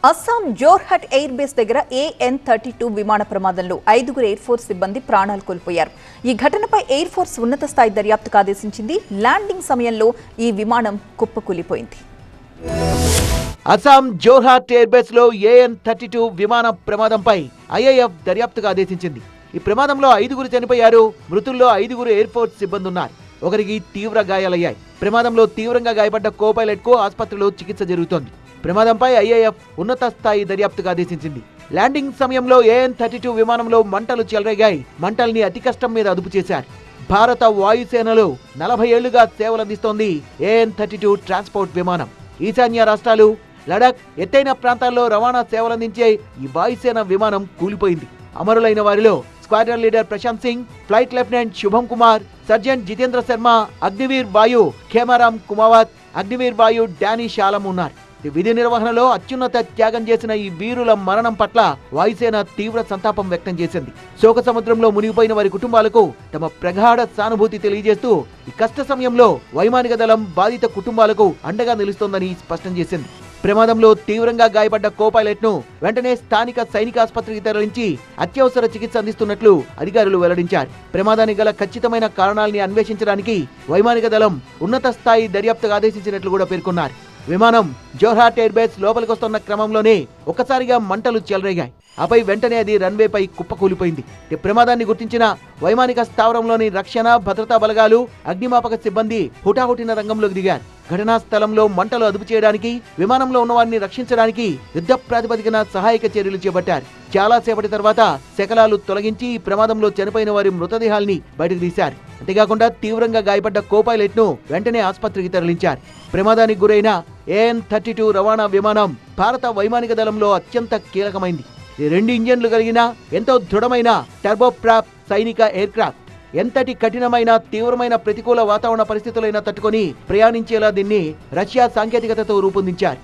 Assam Jorhat air base దగ్గర AN-32 విమాన ప్రమాదంలో 5 ఎయిర్ ఫోర్స్ సిబ్బంది ప్రాణాలు కోల్పోయారు. ఈ ఘటనపై ఎయిర్ ఫోర్స్ ఉన్నత స్థాయి దర్యాప్తుకు ఆదేశించింది. ల్యాండింగ్ సమయంలో ఈ విమానం కుప్పకూలిపోయింది. అస్సాం జోర్హట్ ఎయిర్ బేస్ లో AN-32 విమాన ప్రమాదంపై IAF దర్యాప్తుకు ఆదేశించింది. ఈ ప్రమాదంలో 5 చనిపోయారు. మృతుల్లో 5 ఎయిర్ ఫోర్స్ సిబ్బంది ఉన్నారు. ఒకరికి తీవ్ర గాయాలయ్యాయి. ప్రమాదంలో తీవ్రంగా గాయపడ్డ కో పైలట్ కు ఆసుపత్రిలో చికిత్స జరుగుతోంది. ప్రమాదంపై IAF ఉన్నత స్థాయి దర్యాప్తుకు ఆదేశించింది. ల్యాండింగ్ సమయంలో AN-32 విమానంలో మంటలు చెలరేగాయి. మంటల్ని అతి కష్టం మీద అదుపు చేశారు. భారత వాయుసేనలో 40 ఏళ్లుగా సేవలందిస్తోంది AN-32 ట్రాన్స్పోర్ట్ విమానం. ఈశాన్య రాష్ట్రాలు, లడాక్, ఎత్తైన ప్రాంతాల్లో రవాణా సేవలందించే ఈ వాయుసేన విమానం కూలిపోయింది. అమరులైన వారిలో squadron leader Prashant Singh, flight lieutenant Shubham Kumar, sergeant Jitendra Sharma, Agniveer Vayu Khemaram Kumawat, Agniveer వాయు డానిష్ ఆలం ఉన్నారు. విధి నిర్వహణలో అత్యున్నత త్యాగం చేసిన ఈ వీరుల మరణం పట్ల వాయుసేన తీవ్ర సంతాపం వ్యక్తం చేసింది. శోక సముద్రంలో మునిగిపోయిన వారి కుటుంబాలకు తమ ప్రగాఢ సానుభూతి తెలియజేస్తూ ఈ కష్ట సమయంలో వైమానిక దళం బాధిత కుటుంబాలకు అండగా నిలుస్తోందని స్పష్టం చేసింది. ప్రమాదంలో తీవ్రంగా గాయపడ్డ కో పైలట్ ను వెంటనే స్థానిక సైనిక ఆసుపత్రికి తరలించి అత్యవసర చికిత్స అందిస్తున్నట్లు అధికారులు వెల్లడించారు. ప్రమాదానికి గల ఖచ్చితమైన కారణాలని అన్వేషించడానికి వైమానిక దళం ఉన్నత స్థాయి దర్యాప్తుకు ఆదేశించినట్లు కూడా పేర్కొన్నారు. విమానం జోర్హాట్ ఎయిర్ బేస్ లోపలికొస్తున్న క్రమంలోనే ఒక్కసారిగా మంటలు చెలరేగాయి. ఆపై వెంటనే అది రన్వేపై కుప్పకూలిపోయింది. ఈ ప్రమాదాన్ని గుర్తించిన వైమానిక స్థావరంలోని రక్షణ భద్రతా బలగాలు, అగ్నిమాపక సిబ్బంది హుటాహుటిన రంగంలోకి దిగారు. ఘటనా స్థలంలో మంటలు అదుపు చేయడానికి, విమానంలో ఉన్న వారిని రక్షించడానికి యుద్ధ ప్రాతిపదికన సహాయక చర్యలు చేపట్టారు. చాలా సేపటి తర్వాత శకలాలు తొలగించి ఈ ప్రమాదంలో చనిపోయిన వారి మృతదేహాల్ని బయటకు తీశారు. అంతేకాకుండా తీవ్రంగా గాయపడ్డ కో పైలట్ ను వెంటనే ఆసుపత్రికి తరలించారు. ప్రమాదానికి గురైన AN-32 రవాణా విమానం భారత వైమానిక దళంలో అత్యంత కీలకమైంది. 2 ఇంజన్లు కలిగిన ఎంతో దృఢమైన టర్బోప్రాప్ సైనిక ఎయిర్ క్రాఫ్ట్. ఎంతటి కఠినమైన తీవ్రమైన ప్రతికూల వాతావరణ పరిస్థితులైనా తట్టుకొని ప్రయాణించేలా దీన్ని రష్యా సాంకేతికతతో రూపొందించారు.